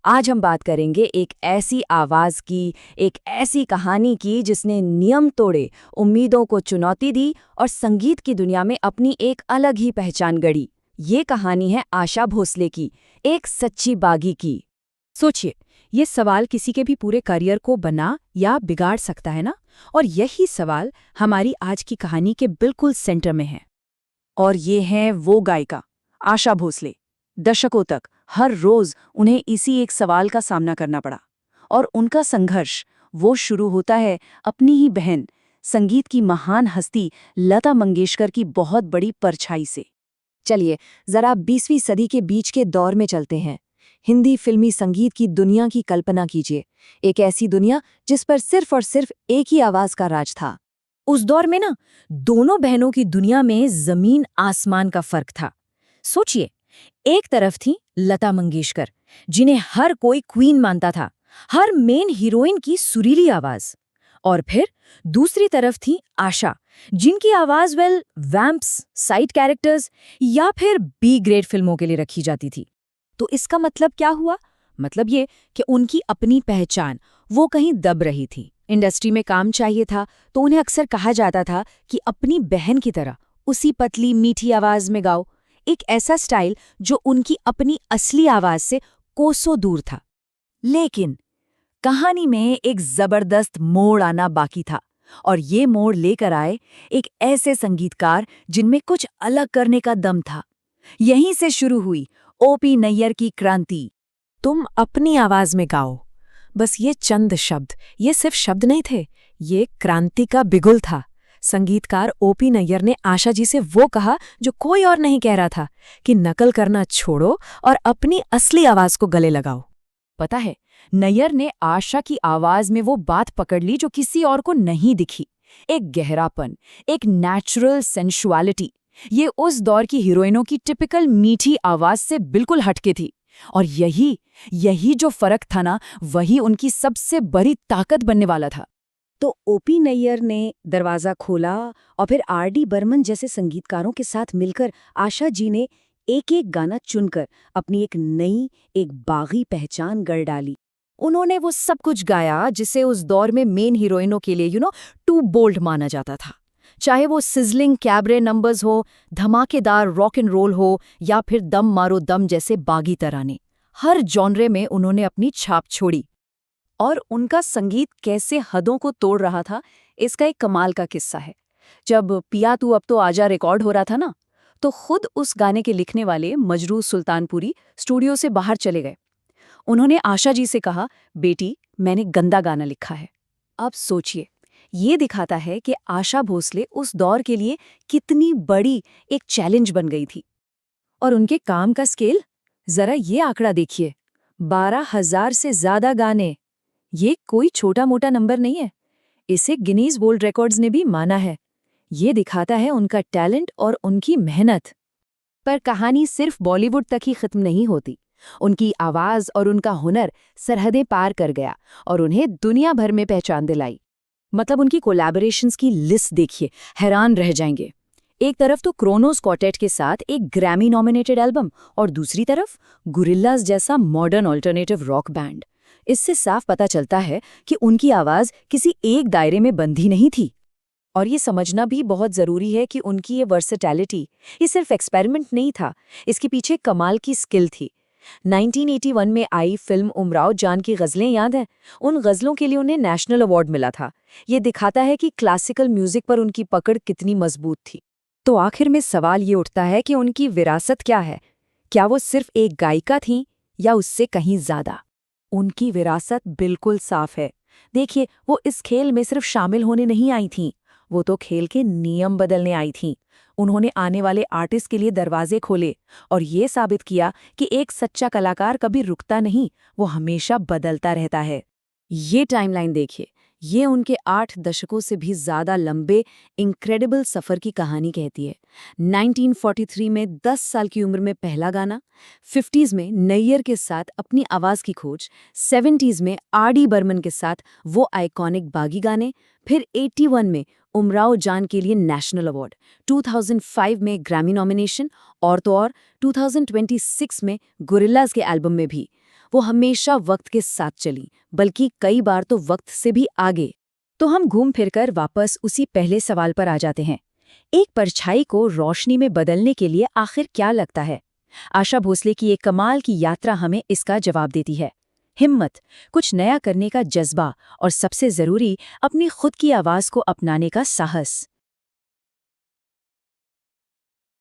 आज हम बात करेंगे एक ऐसी आवाज की, एक ऐसी कहानी की जिसने नियम तोड़े, उम्मीदों को चुनौती दी और संगीत की दुनिया में अपनी एक अलग ही पहचान गढ़ी। ये कहानी है आशा भोसले की, एक सच्ची बागी की। सोचिए, ये सवाल किसी के भी पूरे करियर को बना या बिगाड़ सकता है ना। और यही सवाल हमारी आज की कहानी के बिल्कुल सेंटर में है। और ये हैं वो गायिका, आशा भोसले। दशकों तक हर रोज उन्हें इसी एक सवाल का सामना करना पड़ा। और उनका संघर्ष वो शुरू होता है अपनी ही बहन, संगीत की महान हस्ती लता मंगेशकर की बहुत बड़ी परछाई से। चलिए जरा 20वीं सदी के बीच के दौर में चलते हैं। हिंदी फिल्मी संगीत की दुनिया की कल्पना कीजिए, एक ऐसी दुनिया जिस पर सिर्फ और सिर्फ एक ही आवाज का राज था। उस दौर में ना, दोनों बहनों की दुनिया में जमीन आसमान का फर्क था। सोचिए, एक तरफ थी लता मंगेशकर, जिन्हें हर कोई क्वीन मानता था, हर मेन हीरोइन की सुरीली आवाज। और फिर दूसरी तरफ थी आशा, जिनकी आवाज वैम्प्स, साइड कैरेक्टर्स या फिर बी ग्रेड फिल्मों के लिए रखी जाती थी। तो इसका मतलब क्या हुआ? मतलब ये कि उनकी अपनी पहचान वो कहीं दब रही थी। इंडस्ट्री में काम चाहिए था तो उन्हें अक्सर कहा जाता था कि अपनी बहन की तरह उसी पतली मीठी आवाज में गाओ, एक ऐसा स्टाइल जो उनकी अपनी असली आवाज से कोसों दूर था। लेकिन कहानी में एक जबरदस्त मोड़ आना बाकी था, और ये मोड़ लेकर आए एक ऐसे संगीतकार जिनमें कुछ अलग करने का दम था। यहीं से शुरू हुई ओपी नैयर की क्रांति। तुम अपनी आवाज में गाओ, बस ये चंद शब्द, ये सिर्फ शब्द नहीं थे, ये क्रांति का बिगुल था। संगीतकार ओपी नैयर ने आशा जी से वो कहा जो कोई और नहीं कह रहा था, कि नकल करना छोड़ो और अपनी असली आवाज को गले लगाओ। पता है, नैयर ने आशा की आवाज में वो बात पकड़ ली जो किसी और को नहीं दिखी। एक गहरापन, एक नेचुरल सेंसुअलिटी। ये उस दौर की हीरोइनों की टिपिकल मीठी आवाज से बिल्कुल हटके थी। और यही जो फर्क था ना, वही उनकी सबसे बड़ी ताकत बनने वाला था। तो ओपी नैयर ने दरवाजा खोला और फिर आर.डी. बर्मन जैसे संगीतकारों के साथ मिलकर आशा जी ने एक एक गाना चुनकर अपनी एक नई, एक बागी पहचान गढ़ डाली। उन्होंने वो सब कुछ गाया जिसे उस दौर में मेन हीरोइनों के लिए टू बोल्ड माना जाता था। चाहे वो सिजलिंग कैबरे नंबर्स हो, धमाकेदार रॉक एंड रोल हो, या फिर दम मारो दम जैसे बागी तराने, हर जॉनरे में उन्होंने अपनी छाप छोड़ी। और उनका संगीत कैसे हदों को तोड़ रहा था, इसका एक कमाल का किस्सा है। जब पिया तू अब तो आजा रिकॉर्ड हो रहा था ना, तो खुद उस गाने के लिखने वाले मजरू सुल्तानपुरी स्टूडियो से बाहर चले गए। उन्होंने आशा जी से कहा, बेटी मैंने गंदा गाना लिखा है। अब सोचिए, ये दिखाता है कि आशा भोसले उस दौर के लिए कितनी बड़ी एक चैलेंज बन गई थी। और उनके काम का स्केल, जरा ये आंकड़ा देखिए, 12,000 से ज्यादा गाने। ये कोई छोटा मोटा नंबर नहीं है, इसे गिनीज वर्ल्ड रिकॉर्ड्स ने भी माना है। ये दिखाता है उनका टैलेंट और उनकी मेहनत। पर कहानी सिर्फ बॉलीवुड तक ही खत्म नहीं होती। उनकी आवाज और उनका हुनर सरहदें पार कर गया और उन्हें दुनिया भर में पहचान दिलाई। मतलब उनकी कोलैबोरेशंस की लिस्ट देखिए, हैरान रह जाएंगे। एक तरफ तो क्रोनोस क्वार्टेट के साथ एक ग्रैमी नॉमिनेटेड एल्बम, और दूसरी तरफ गुरिल्लाज जैसा मॉडर्न अल्टरनेटिव रॉक बैंड। इससे साफ पता चलता है कि उनकी आवाज किसी एक दायरे में बंधी नहीं थी। और ये समझना भी बहुत जरूरी है कि उनकी ये वर्सेटैलिटी, ये सिर्फ एक्सपेरिमेंट नहीं था, इसके पीछे कमाल की स्किल थी। 1981 में आई फिल्म उमराव जान की गज़लें याद हैं? उन गज़लों के लिए उन्हें नेशनल अवार्ड मिला था। ये दिखाता है कि क्लासिकल म्यूजिक पर उनकी पकड़ कितनी मजबूत थी। तो आखिर में सवाल ये उठता है कि उनकी विरासत क्या है? क्या वो सिर्फ एक गायिका थीं या उससे कहीं ज्यादा? उनकी विरासत बिल्कुल साफ है। देखिए, वो इस खेल में सिर्फ शामिल होने नहीं आई थीं, वो तो खेल के नियम बदलने आई थीं। उन्होंने आने वाले आर्टिस्ट के लिए दरवाजे खोले और ये साबित किया कि एक सच्चा कलाकार कभी रुकता नहीं, वो हमेशा बदलता रहता है। ये टाइमलाइन देखिए, ये उनके 8 दशकों से भी ज्यादा लंबे इनक्रेडिबल सफर की कहानी कहती है। 1943 में 10 साल की उम्र में पहला गाना, 50s में नैयर के साथ अपनी आवाज की खोज, 70s में आर.डी. बर्मन के साथ वो आइकॉनिक बागी गाने, फिर 81 में उमराव जान के लिए नेशनल अवार्ड, 2005 में ग्रैमी नॉमिनेशन, और तो और 2026 में गुरिल्लाज के एल्बम में भी। वो हमेशा वक्त के साथ चली, बल्कि कई बार तो वक्त से भी आगे। तो हम घूम फिरकर वापस उसी पहले सवाल पर आ जाते हैं, एक परछाई को रोशनी में बदलने के लिए आखिर क्या लगता है? आशा भोसले की एक कमाल की यात्रा हमें इसका जवाब देती है। हिम्मत, कुछ नया करने का जज्बा और सबसे जरूरी अपनी खुद की आवाज को अपनाने का साहस।